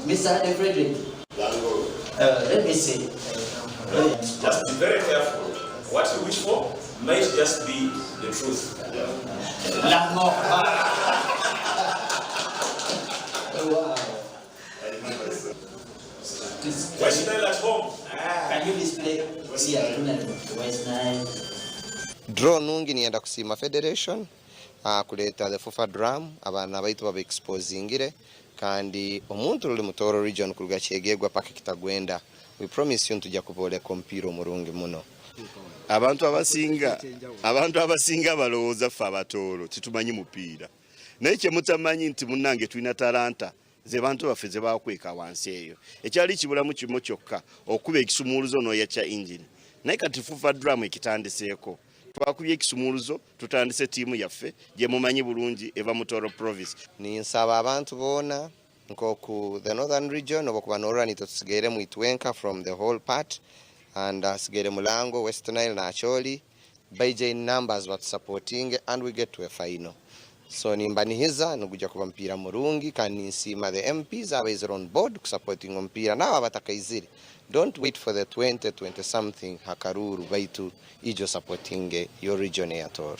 Mr. Frederick. Lango. Let me see. Just be very careful. What you wish for might just be the truth. Lango. Wow. Why should I at home? Can you display? See, I don't know. Where's nice? Draw nungi nienda kusima federation kuleta the FUFA Drum abana baitu baba exposingire kandi omuntu ruli mu Tooro region kuruga kyegegwa paka kitagwenda. We promise you ntujja kubole kompiro murungi muno. Abantu abasinga balowooza ffe abatooro titumanyi mupiira naye kye mutamanyi nti munnange tulina talanta ze bantu baffe ze bakweka wansi eyo ekyali kibulamu kimu kyokka okuba ekisumuluzo n'oyakya engine naye kati FUFA Drum ekitandiseeko twakubye ekisumuluzo tutandise tiimu yaffe gye mumanyi bulungi eva mu Tooro province. Ninsaba abantu boona nkoku the northern region obokuba norranito tusigaire mu Itwenka from the whole part and sigere Lango, West Nile na Acholi by J numbers what supporting and we get to a final. So nimbanihiza nukuja kuba mpira murungi kandi nsima the MPs are on board supporting mpira na abatakaiziri. Don't wait for the 20 something hakaruru baitu ijo supporting your region ya Tooro.